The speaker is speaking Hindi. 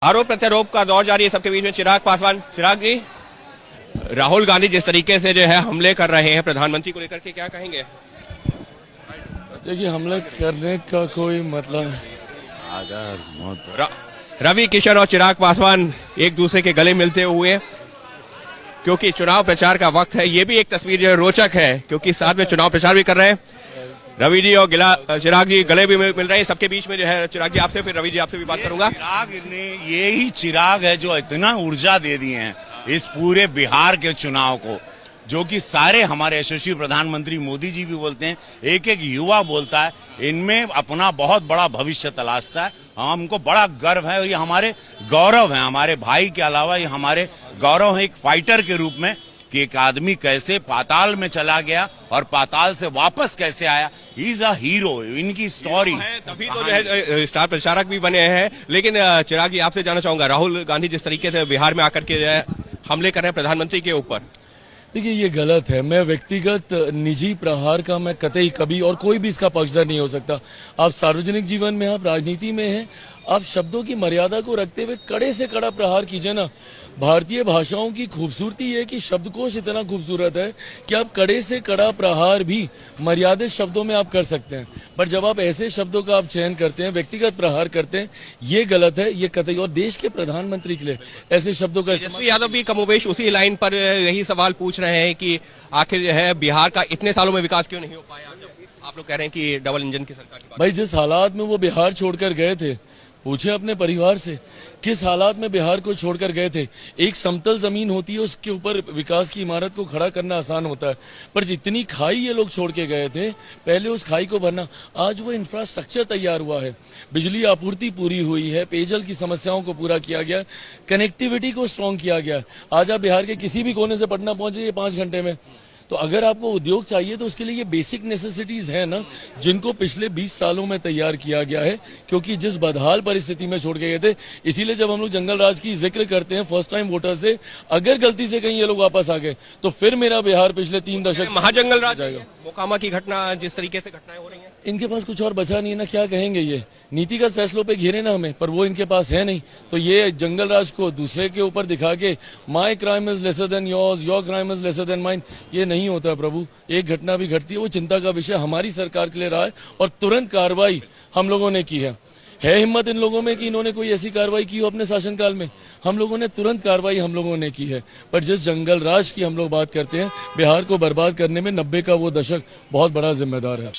आरोप प्रत्यारोप का दौर जारी है सबके बीच में। चिराग पासवान, चिराग जी, राहुल गांधी जिस तरीके से जो है हमले कर रहे हैं प्रधानमंत्री को लेकर के, क्या कहेंगे? देखिए, हमले करने का कोई मतलब रवि किशन और चिराग पासवान एक दूसरे के गले मिलते हुए, क्योंकि चुनाव प्रचार का वक्त है। ये भी एक तस्वीर जो है रोचक है, क्योंकि साथ में चुनाव प्रचार भी कर रहे हैं। रवि जी और चिराग जी गले भी मिल रहे हैं सबके बीच में जो है। चिराग जी आपसे, फिर रवि जी आपसे भी बात करूंगा। चिराग ने, ये ही चिराग है जो इतना ऊर्जा दे दिए हैं इस पूरे बिहार के चुनाव को, जो कि सारे हमारे यशस्वी प्रधानमंत्री मोदी जी भी बोलते हैं, एक एक युवा बोलता है, इनमें अपना बहुत बड़ा भविष्य तलाशता है। हमको बड़ा गर्व है और ये हमारे गौरव है, हमारे भाई के अलावा ये हमारे गौरव है एक फाइटर के रूप में, कि एक आदमी कैसे पाताल में चला गया और पाताल से वापस कैसे आया। ही इज अ हीरो, इनकी स्टोरी है, तभी तो जो है स्टार प्रचारक भी बने हैं। लेकिन चिराग जी आपसे जानना चाहूंगा, राहुल गांधी जिस तरीके से बिहार में आकर के जो है हमले कर रहे हैं प्रधानमंत्री के ऊपर, देखिए ये गलत है। मैं व्यक्तिगत निजी प्रहार का मैं कतई कभी और कोई भी इसका पक्षधर नहीं हो सकता। आप सार्वजनिक जीवन में, आप राजनीति में हैं, आप शब्दों की मर्यादा को रखते हुए कड़े से कड़ा प्रहार कीजिए ना। भारतीय भाषाओं की खूबसूरती है कि शब्दकोश इतना खूबसूरत है कि आप कड़े से कड़ा प्रहार भी मर्यादित शब्दों में आप कर सकते हैं। पर जब आप ऐसे शब्दों का आप चयन करते हैं, व्यक्तिगत प्रहार करते हैं, ये गलत है, ये कतई। और देश के प्रधानमंत्री के लिए ऐसे शब्दों का तेजस्वी यादव भी कमोबेश उसी लाइन पर यही सवाल पूछ रहे हैं कि आखिर जो है बिहार का इतने सालों में विकास क्यों नहीं हो पाया, जब आप लोग कह रहे हैं कि डबल इंजन की सरकार। भाई, जिस हालात में वो बिहार छोड़कर गए थे, पूछे अपने परिवार से किस हालात में बिहार को छोड़कर गए थे। एक समतल जमीन होती है, उसके ऊपर विकास की इमारत को खड़ा करना आसान होता है, पर जितनी खाई ये लोग छोड़ के गए थे, पहले उस खाई को भरना। आज वो इंफ्रास्ट्रक्चर तैयार हुआ है, बिजली आपूर्ति पूरी हुई है, पेयजल की समस्याओं को पूरा किया गया, कनेक्टिविटी को स्ट्रांग किया गया। आज आप बिहार के किसी भी कोने से पटना पहुंच जाइए 5 घंटे में। तो अगर आपको उद्योग चाहिए तो उसके लिए ये बेसिक नेसेसिटीज है ना, जिनको पिछले 20 सालों में तैयार किया गया है, क्योंकि जिस बदहाल परिस्थिति में छोड़ के गए थे। इसीलिए जब हम लोग जंगल राज की जिक्र करते हैं फर्स्ट टाइम वोटर से, अगर गलती से कहीं ये लोग वापस आ गए तो फिर मेरा बिहार पिछले 3 दशक महाजंगल राज जाएगा। मोकामा की घटना, जिस तरीके से घटनाएं हो रही हैं, इनके पास कुछ और बचा नहीं है ना, क्या कहेंगे। ये नीतिगत फैसलों पे घेरे ना हमें, पर वो इनके पास है नहीं। तो ये जंगल राज को दूसरे के ऊपर दिखा के my crime is lesser than yours, your crime is lesser than mine, ये नहीं होता प्रभु। एक घटना भी घटती है, वो चिंता का विषय हमारी सरकार के लिए रहा है और तुरंत कार्रवाई हम लोगों ने की है। हिम्मत इन लोगों में कि इन्होंने कोई ऐसी कार्रवाई की हो अपने शासनकाल में। हम लोगों ने तुरंत कार्रवाई हम लोगों ने की है। पर जिस जंगल राज की हम लोग बात करते हैं, बिहार को बर्बाद करने में 90 का वो दशक बहुत बड़ा जिम्मेदार है।